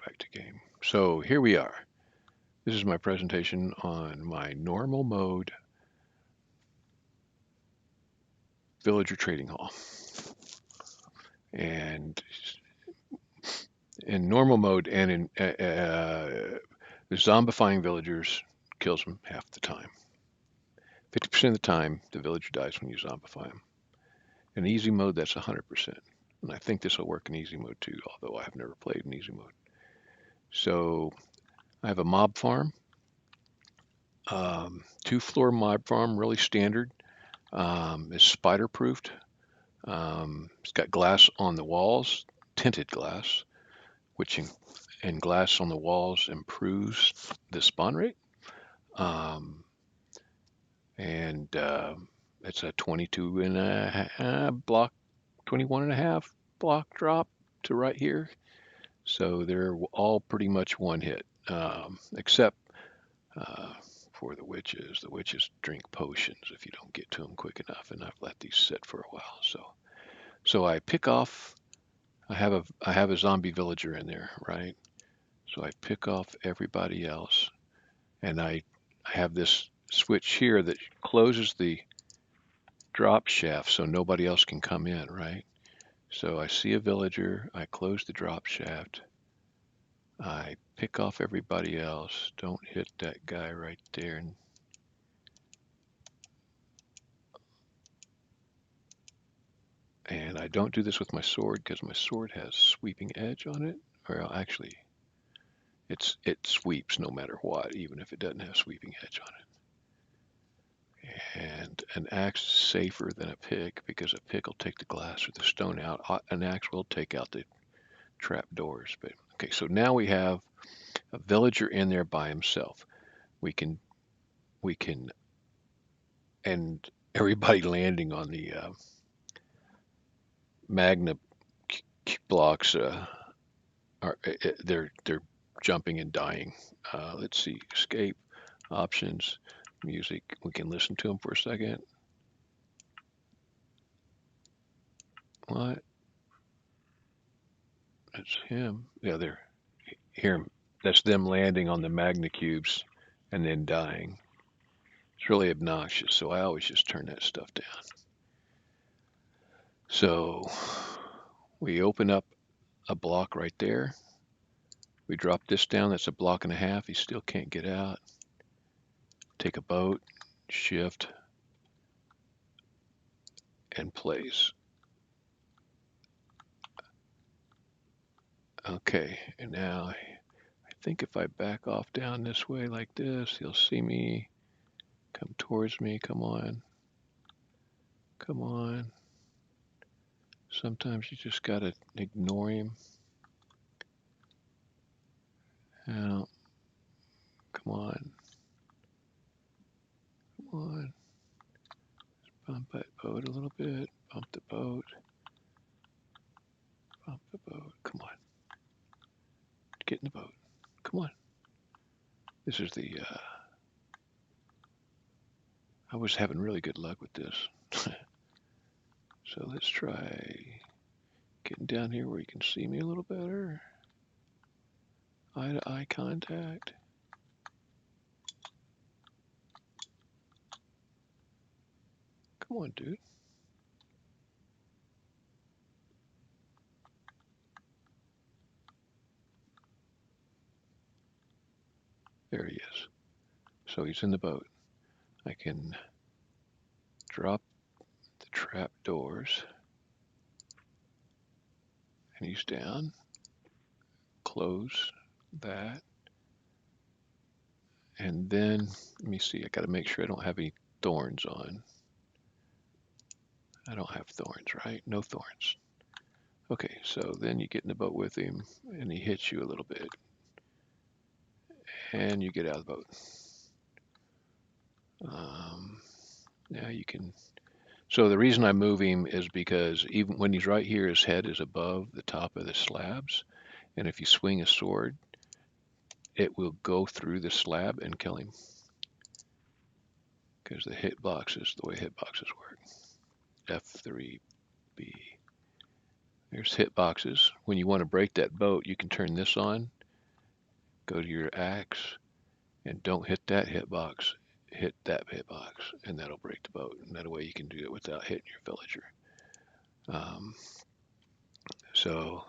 back to game. So here we are. This is my presentation on my normal mode villager trading hall. And in normal mode and in the zombifying villagers kills them half the time. 50% of the time, the villager dies when you zombify them. In easy mode, that's 100%. And I think this will work in easy mode too, although I have never played in easy mode. So I have a mob farm, 2-floor mob farm, really standard. It's spider proofed. It's got glass on the walls, tinted glass, which and glass on the walls improves the spawn rate. Um, and It's a 22 and a block, 21 and a half block drop to right here. So they're all pretty much one hit, except uh, for the witches. The witches drink potions if you don't get to them quick enough, and I've let these sit for a while. So I pick off. I have a zombie villager in there, right? So I pick off everybody else, and I have this switch here that closes the drop shaft so nobody else can come in, right? So I see a villager, I close the drop shaft, I pick off everybody else, don't hit that guy right there, and I don't do this with my sword because my sword has sweeping edge on it, or actually it sweeps no matter what, even if it doesn't have sweeping edge on it. And an axe is safer than a pick because a pick will take the glass or the stone out. An axe will take out the trap doors. But okay, so now we have a villager in there by himself. We can we can and everybody landing on the magna blocks they're jumping and dying. Let's see, escape options, music. We can listen to them for a second. What? That's him. Yeah, they're here. That's them landing on the magna cubes and then dying. It's really obnoxious, so I always just turn that stuff down. So we open up a block right there. We drop this down. That's a block and a half. He still can't get out. Take a boat, shift, and place. Okay, and now I think if I back off down this way like this, he'll see me, come towards me. Come on, come on. Sometimes you just gotta ignore him. Now, come on, come on. Bump that boat a little bit. Bump the boat. Bump the boat. Come on. Get in the boat. Come on. This is the. I was having really good luck with this. So let's try getting down here where you can see me a little better. Eye to eye contact. Come on, dude. There he is. So he's in the boat. I can drop the trap doors. And he's down. Close that. And then, let me see, I got to make sure I don't have any thorns on. I don't have thorns, right? No thorns. Okay, so then you get in the boat with him and he hits you a little bit. And you get out of the boat. Now you can. So the reason I move him is because even when he's right here, his head is above the top of the slabs. And if you swing a sword, it will go through the slab and kill him. Because the hitboxes, the way hitboxes work. F3B. There's hitboxes. When you want to break that boat, you can turn this on go to your axe, and don't hit that hitbox. Hit that hitbox, and that'll break the boat. And that way you can do it without hitting your villager. Um, so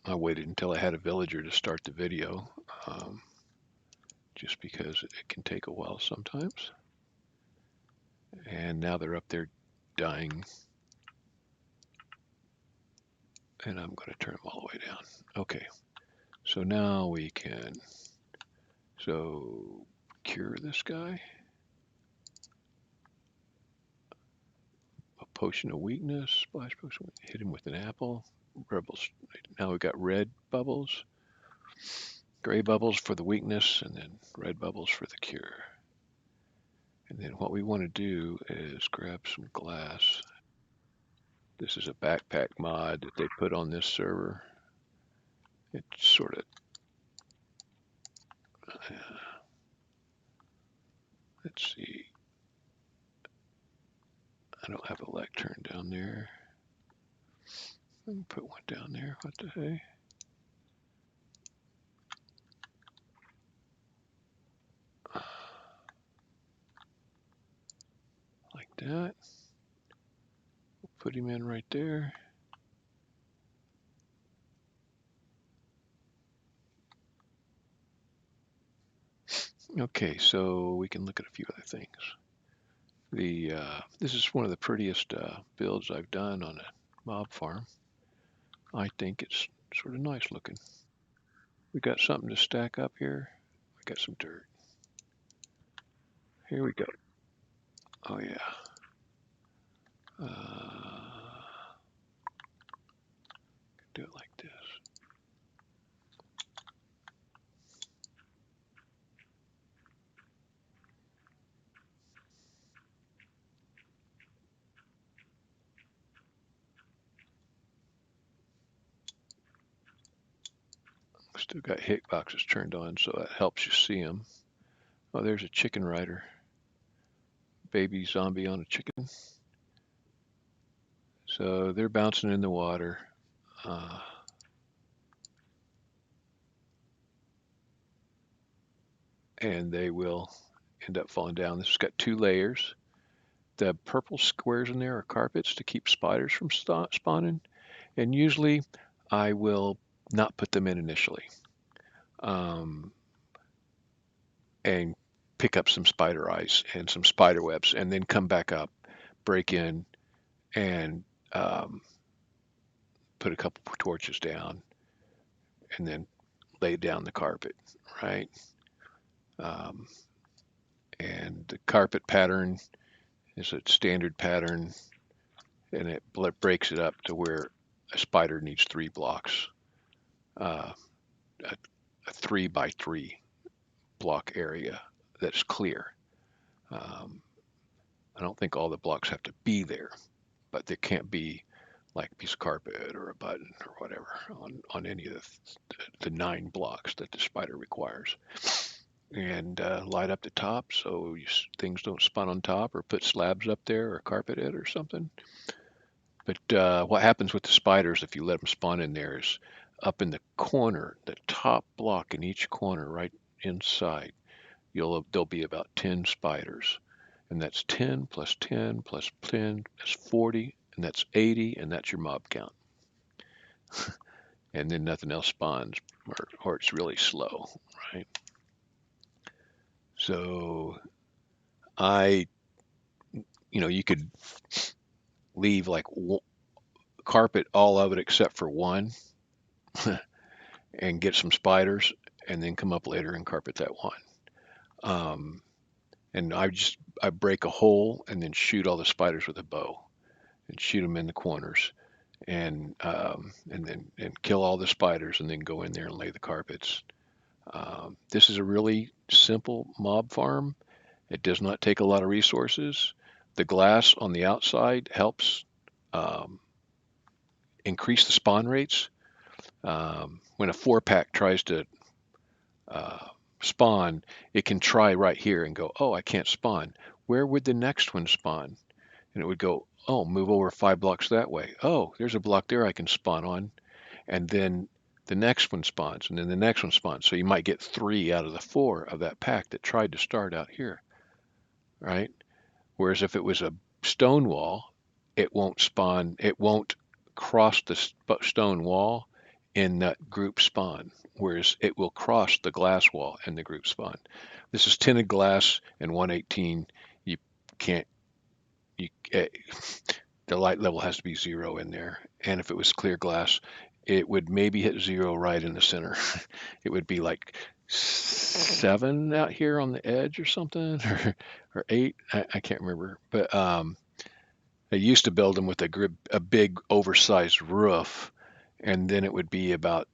I waited until I had a villager to start the video, just because it can take a while sometimes. And now they're up there dying. And I'm going to turn them all the way down. Okay, so now we can cure this guy. A potion of weakness, splash potion, hit him with an apple. Rebels. Now we've got red bubbles, gray bubbles for the weakness, and then red bubbles for the cure. And then what we want to do is grab some glass. This is a backpack mod that they put on this server. It's sort of, let's see. I don't have a lectern down there. Let me put one down there. What the hey? Like that. Put him in right there. Okay, so we can look at a few other things. This is one of the prettiest builds I've done on a mob farm. I think it's sort of nice looking. We got something to stack up here. We got some dirt. Here we go. Oh yeah. Do it like this. Still got hitboxes turned on, so that helps you see them. Oh, there's a chicken rider. Baby zombie on a chicken. So they're bouncing in the water. And they will end up falling down. This has got 2 layers. The purple squares in there are carpets to keep spiders from spawning. And usually I will not put them in initially. And pick up some spider eyes and some spider webs, and then come back up, break in, and put a couple torches down, and then lay down the carpet, right? And the carpet pattern is a standard pattern, and it breaks it up to where a spider needs 3 blocks, a 3 by 3 block area that's clear. I don't think all the blocks have to be there, but there can't be like a piece of carpet or a button or whatever on any of the 9 blocks that the spider requires. And light up the top so things don't spawn on top, or put slabs up there or carpet it or something. But what happens with the spiders if you let them spawn in there is up in the corner, the top block in each corner right inside, there'll be about 10 spiders. And that's 10 plus 10 plus 10, that's 40, and that's 80, and that's your mob count. And then nothing else spawns, or it's really slow, right? So you could leave like carpet all of it except for one and get some spiders, and then come up later and carpet that one. And I break a hole and then shoot all the spiders with a bow, and shoot them in the corners, and kill all the spiders, and then go in there and lay the carpets. This is a really simple mob farm. It does not take a lot of resources. The glass on the outside helps increase the spawn rates. When a 4-pack tries to spawn, it can try right here and go, oh, I can't spawn. Where would the next one spawn? And it would go, oh, move over 5 blocks that way. Oh, there's a block there I can spawn on. and then the next one spawns, and then the next one spawns. So you might get 3 out of the 4 of that pack that tried to start out here, right? Whereas if it was a stone wall, it won't spawn, it won't cross the stone wall in that group spawn, whereas it will cross the glass wall in the group spawn. This is tinted glass and 118. You can't, you, the light level has to be 0 in there. And if it was clear glass, it would maybe hit 0 right in the center. It would be like 7 out here on the edge or something, or 8. I can't remember. But they used to build them with a big oversized roof, and then it would be about,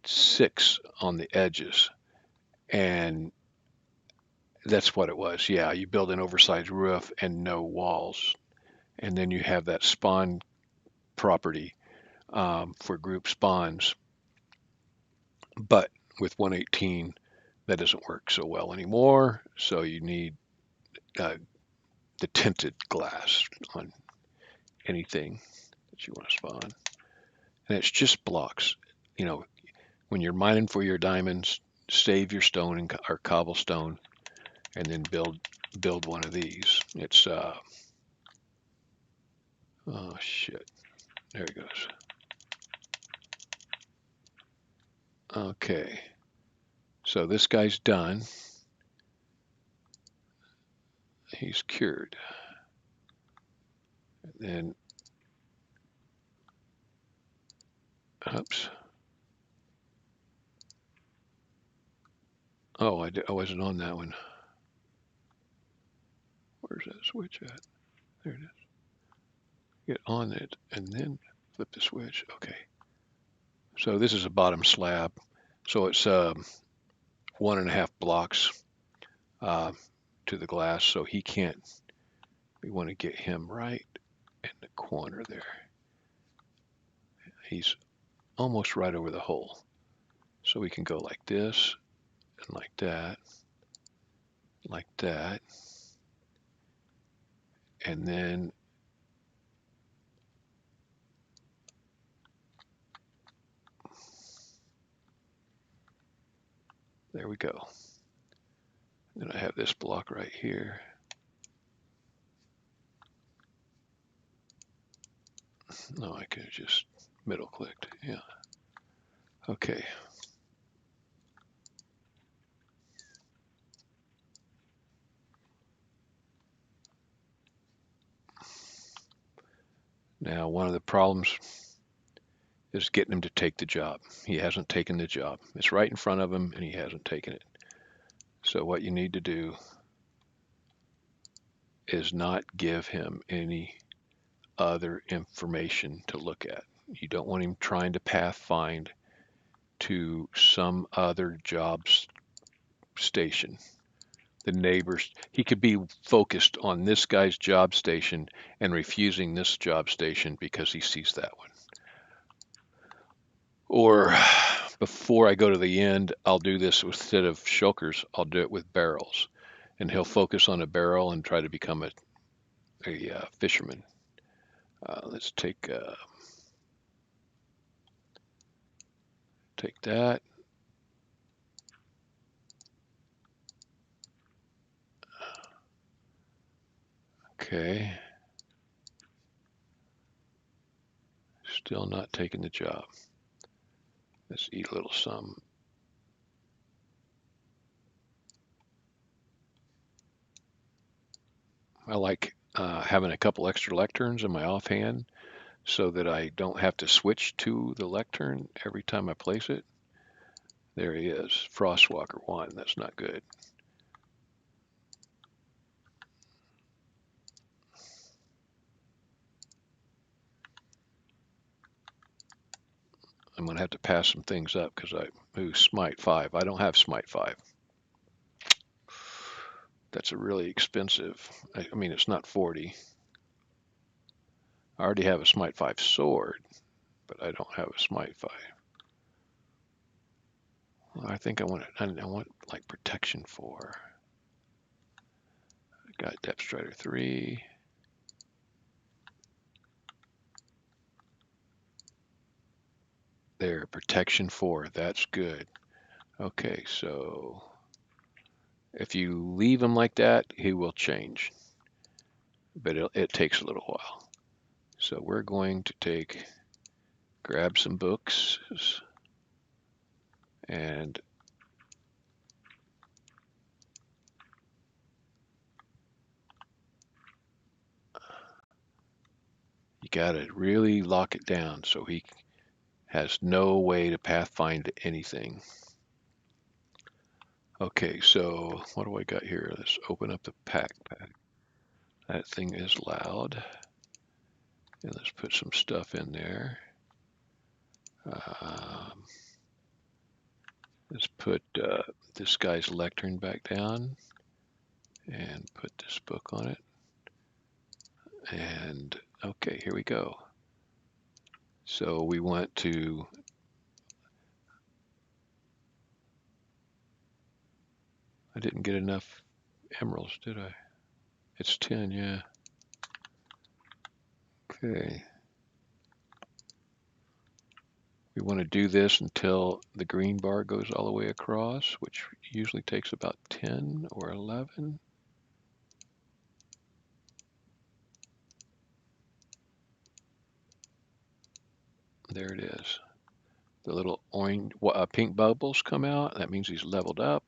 6 on the edges. And that's what it was. Yeah, you build an oversized roof and no walls. And then you have that spawn property for group spawns. But with 118, that doesn't work so well anymore. So you need uh, the tinted glass on anything that you want to spawn. And it's just blocks. You know, when you're mining for your diamonds, save your stone or cobblestone, and then build one of these. It's oh shit, there it goes. Okay, so this guy's done. He's cured. And oops. Oh, I wasn't on that one. Where's that switch at? There it is. Get on it and then flip the switch. Okay. So this is a bottom slab. So it's 1.5 blocks to the glass. So he can't. We want to get him right in the corner there. He's almost right over the hole. So we can go like this and like that, like that. And then there we go. Then I have this block right here. No, I could have just middle clicked. Yeah. Okay. Now, one of the problems is getting him to take the job. He hasn't taken the job. It's right in front of him and he hasn't taken it. So what you need to do is not give him any other information to look at. You don't want him trying to pathfind to some other job station. The neighbors, he could be focused on this guy's job station and refusing this job station because he sees that one. Or before I go to the end, I'll do this instead of shulkers, I'll do it with barrels. And he'll focus on a barrel and try to become a fisherman. Let's take that. Okay. Still not taking the job. Let's eat a little some. I like having a couple extra lecterns in my offhand so that I don't have to switch to the lectern every time I place it. There he is, Frostwalker 1. That's not good. I'm going to have to pass some things up because I moved Smite 5. I don't have Smite 5. That's a really expensive. I mean, it's not 40. I already have a Smite 5 sword, but I don't have a Smite 5. Well, I think I want like protection 4. I got Depth Strider 3. There, protection 4. That's good. Okay, so if you leave him like that, he will change, but it takes a little while. So we're going to grab some books, and you got to really lock it down so he has no way to pathfind anything. Okay, so what do I got here? Let's open up the pack. That thing is loud. And let's put some stuff in there. Let's put this guy's lectern back down and put this book on it. And okay, here we go. So we want to, I didn't get enough emeralds, did I? It's 10, yeah. Okay. We want to do this until the green bar goes all the way across, which usually takes about 10 or 11. There it is. The little orange, pink bubbles come out. That means he's leveled up.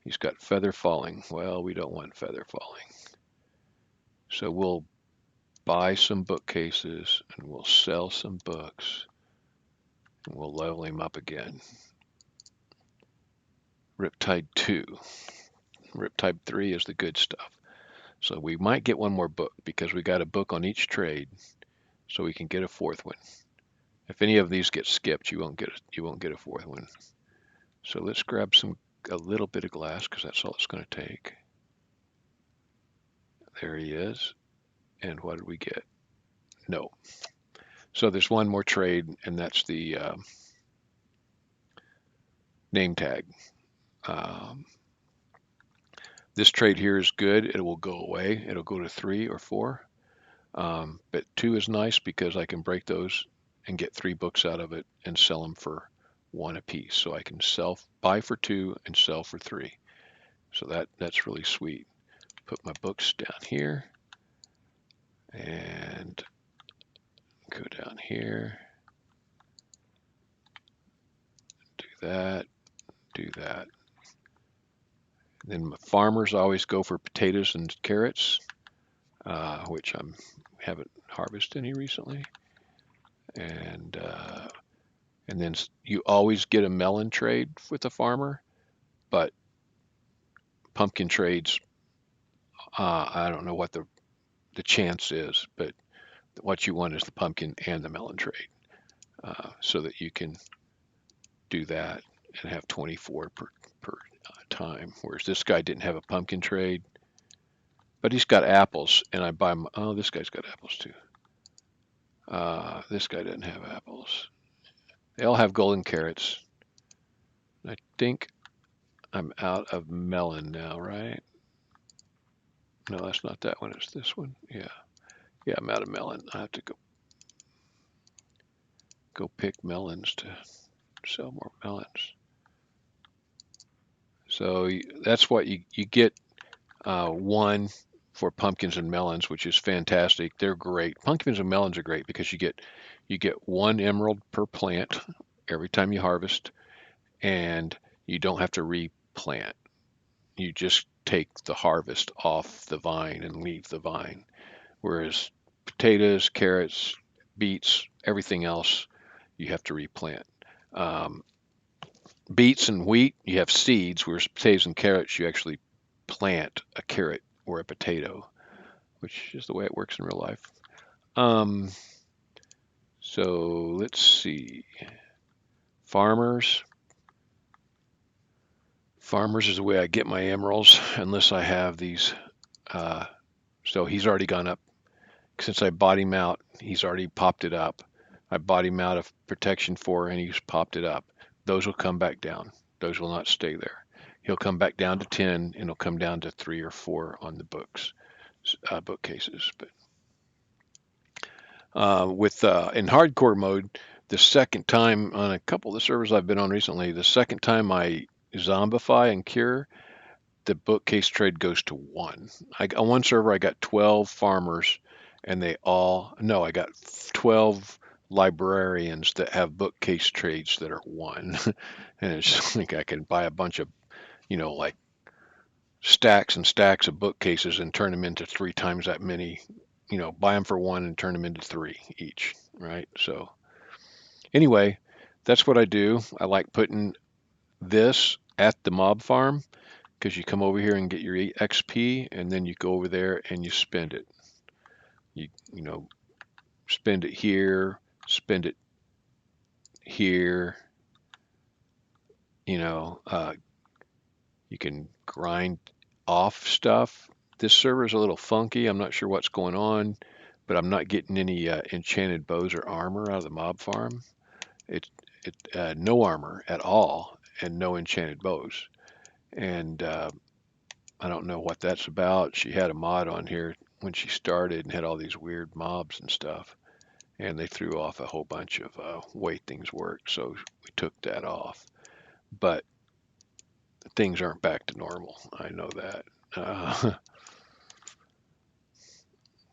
He's got feather falling. Well, we don't want feather falling. So we'll buy some bookcases and we'll sell some books and we'll level him up again. Riptide 2. Riptide 3 is the good stuff. So we might get one more book because we got a book on each trade, so we can get a fourth one. If any of these get skipped, you won't get a fourth one. So let's grab a little bit of glass because that's all it's going to take. There he is. And what did we get? No. So there's one more trade, and that's the name tag. This trade here is good. It will go away. It'll go to 3 or 4. But 2 is nice because I can break those and get 3 books out of it and sell them for 1 apiece. So I can buy for 2 and sell for 3. So that's really sweet. Put my books down here and go down here. Do that. Do that. Then farmers always go for potatoes and carrots, which I haven't harvested any recently. And then you always get a melon trade with a farmer, but pumpkin trades, I don't know what the chance is, but what you want is the pumpkin and the melon trade, so that you can do that and have 24 per time. Whereas this guy didn't have a pumpkin trade, but he's got apples, and I buy him. Oh, this guy's got apples too. This guy doesn't have apples. They all have golden carrots. I think I'm out of melon now, right? No, that's not that one. It's this one. Yeah. Yeah, I'm out of melon. I have to go pick melons to sell more melons. So that's what you get, 1 for pumpkins and melons, which is fantastic. They're great. Pumpkins and melons are great because you get 1 emerald per plant every time you harvest, and you don't have to replant. You just take the harvest off the vine and leave the vine. Whereas potatoes, carrots, beets, everything else, you have to replant. Beets and wheat, you have seeds, whereas potatoes and carrots, you actually plant a carrot or a potato, which is the way it works in real life. So let's see. Farmers. Farmers is the way I get my emeralds, unless I have these. So he's already gone up. Since I bought him out, he's already popped it up. I bought him out of protection 4 and he's popped it up. Those will come back down. Those will not stay there. He'll come back down to 10 and he'll come down to 3 or 4 on the bookcases. But in hardcore mode, the second time on a couple of the servers I've been on recently, the second time I zombify and cure, the bookcase trade goes to one. On one server, I got 12 farmers, and no, I got 12 librarians that have bookcase trades that are one. And it's just like I can buy a bunch of, like stacks and stacks of bookcases and turn them into three times that many, buy them for one and turn them into three each, right? So anyway, that's what I do. I like putting this at the mob farm because you come over here and get your XP, and then you go over there and you spend it. You know spend it here, spend it here. You know you can grind off stuff. This server is a little funky. I'm not sure what's going on, but I'm not getting any enchanted bows or armor out of the mob farm. It no armor at all and no enchanted bows. And I don't know what that's about. She had a mod on here when she started and had all these weird mobs and stuff, and they threw off a whole bunch of way things work, so we took that off. But things aren't back to normal. I know that. Uh,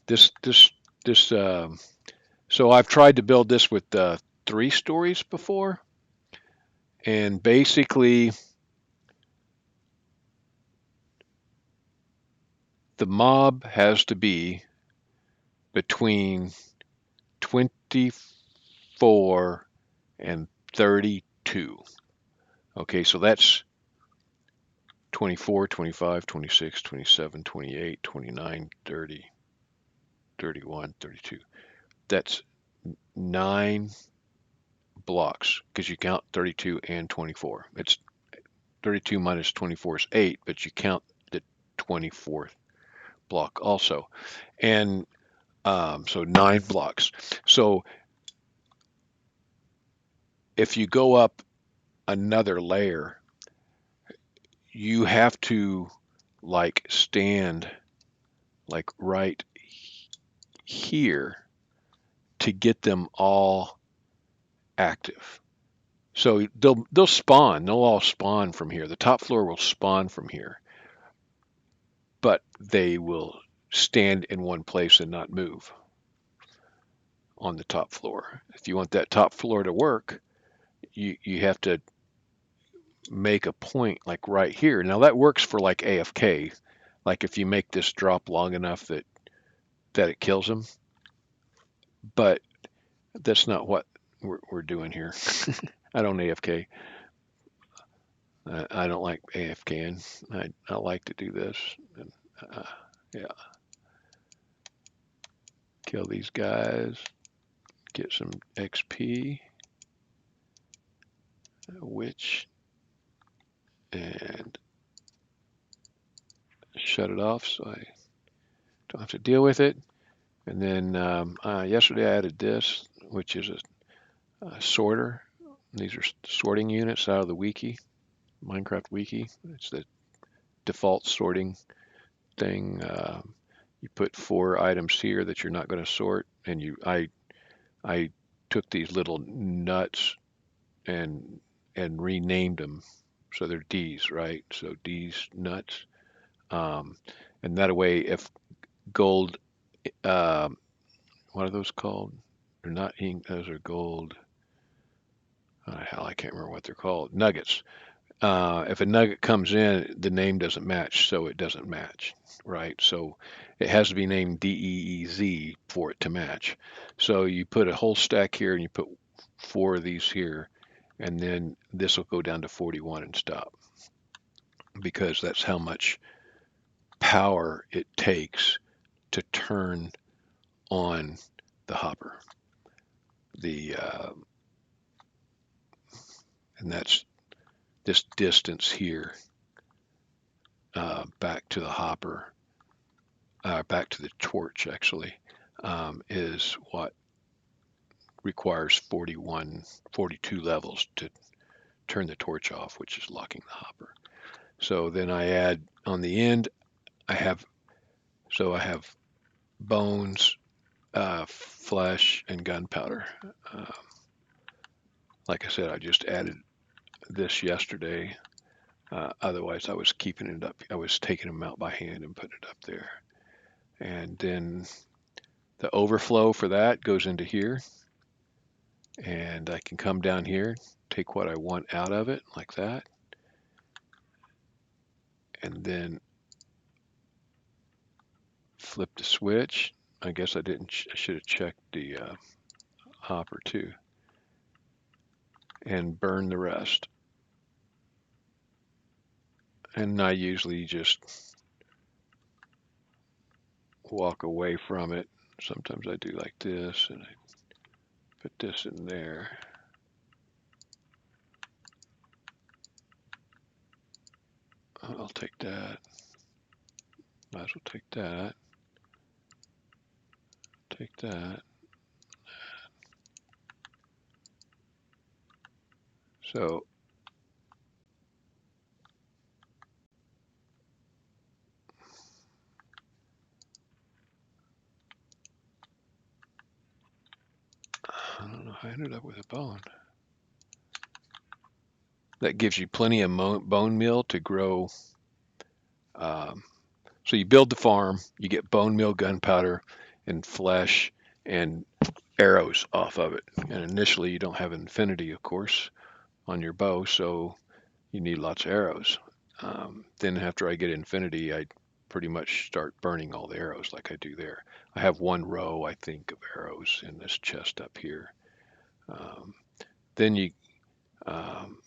this this this so I've tried to build this with 3 stories before, and basically the mob has to be between 24 and 32. Okay, so that's 24, 25, 26, 27, 28, 29, 30, 31, 32. That's 9 blocks because you count 32 and 24. It's 32 minus 24 is 8, but you count the 24th block also. And so 9 blocks. So if you go up another layer, you have to like stand like right here to get them all active. So they'll spawn. They'll all spawn from here. The top floor will spawn from here, but they will stand in one place and not move on the top floor. If you want that top floor to work, you have to make a point like right here. Now that works for like AFK. Like if you make this drop long enough that it kills them, but that's not what we're doing here. I don't AFK. I don't like AFKing. I like to do this. And, yeah, kill these guys, get some XP, witch, and shut it off so I don't have to deal with it. And then yesterday I added this, which is a sorter. These are sorting units out of the wiki, Minecraft wiki. It's the default sorting thing. You put 4 items here that you're not going to sort, and I took these little nuts and renamed them so they're D's, right? So D's nuts, um, and that way, if gold, um, what are those called? They're not ink; those are gold. Hell, I can't remember what they're called. Nuggets. If a nugget comes in, the name doesn't match, so it doesn't match, right? So it has to be named DEEZ for it to match. So you put a whole stack here and you put 4 of these here, and then this will go down to 41 and stop because that's how much power it takes to turn on the hopper. The And that's this distance here back to the hopper, back to the torch actually, is what requires 41, 42 levels to turn the torch off, which is locking the hopper. So then I add on the end, I have bones, flesh, and gunpowder. Like I said, I just added this yesterday. Otherwise, I was keeping it up. I was taking them out by hand and putting it up there. And then the overflow for that goes into here. And I can come down here, take what I want out of it like that. And then flip the switch. I guess I didn't, I should have checked the hopper too. And burn the rest. And I usually just walk away from it. Sometimes I do like this and I put this in there. I'll take that. Might as well take that. Take that. So I don't know how I ended up with a bone. That gives you plenty of bone meal to grow. Um, so you build the farm, you get bone meal, gunpowder, and flesh and arrows off of it. And initially, you don't have infinity, of course, on your bow, so you need lots of arrows. Then after I get infinity, I pretty much start burning all the arrows like I do there. I have one row, I think, of arrows in this chest up here. Um, then you um,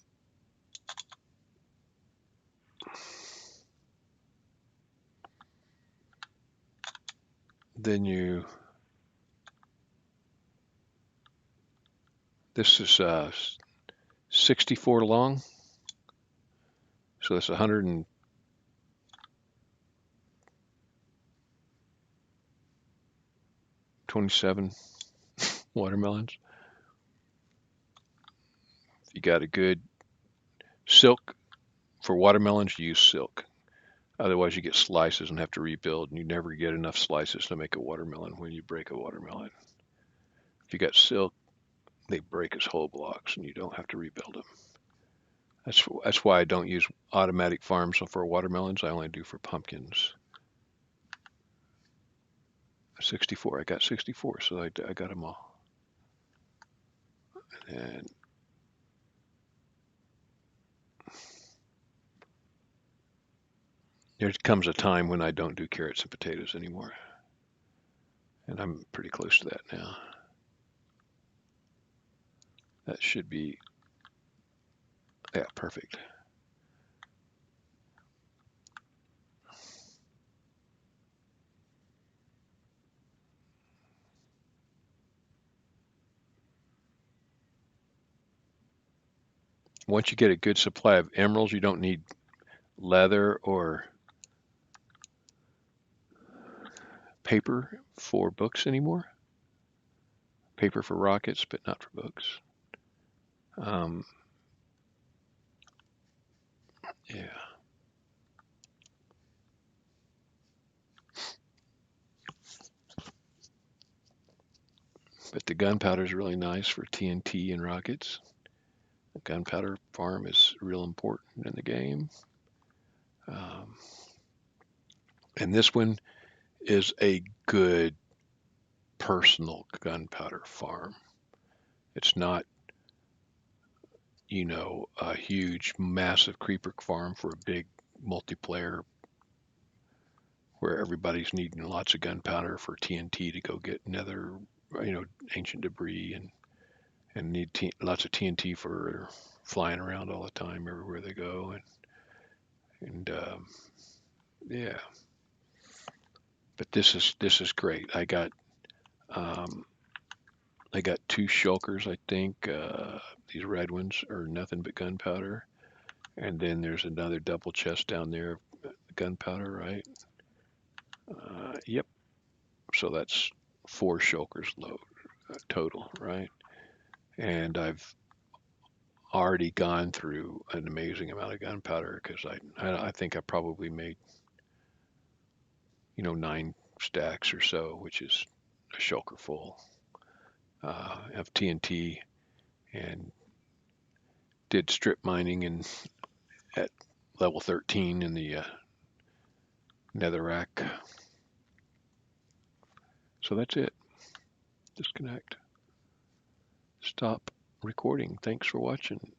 then you this is 64 long, so that's 127 watermelons. If you got a good silk for watermelons, you use silk. Otherwise, you get slices and have to rebuild, and you never get enough slices to make a watermelon when you break a watermelon. If you got silk, they break as whole blocks, and you don't have to rebuild them. That's why I don't use automatic farms for watermelons. I only do for pumpkins. 64. I got 64, so I got them all. And there comes a time when I don't do carrots and potatoes anymore, and I'm pretty close to that now. That should be, yeah, perfect. Once you get a good supply of emeralds, you don't need leather or paper for books anymore. Paper for rockets, but not for books. Um, yeah, but the gunpowder is really nice for TNT and rockets. The gunpowder farm is real important in the game. Um, and this one is a good personal gunpowder farm. It's not, a huge, massive creeper farm for a big multiplayer where everybody's needing lots of gunpowder for TNT to go get nether, ancient debris and need lots of TNT for flying around all the time everywhere they go. And yeah, but this is great. Um, I got two shulkers, I think. These red ones are nothing but gunpowder. And then there's another double chest down there of gunpowder, right? Yep. So that's four shulkers load total, right? And I've already gone through an amazing amount of gunpowder because I think I probably made 9 stacks or so, which is a shulker full of TNT and did strip mining at level 13 in the netherrack. So that's it. Disconnect. Stop recording. Thanks for watching.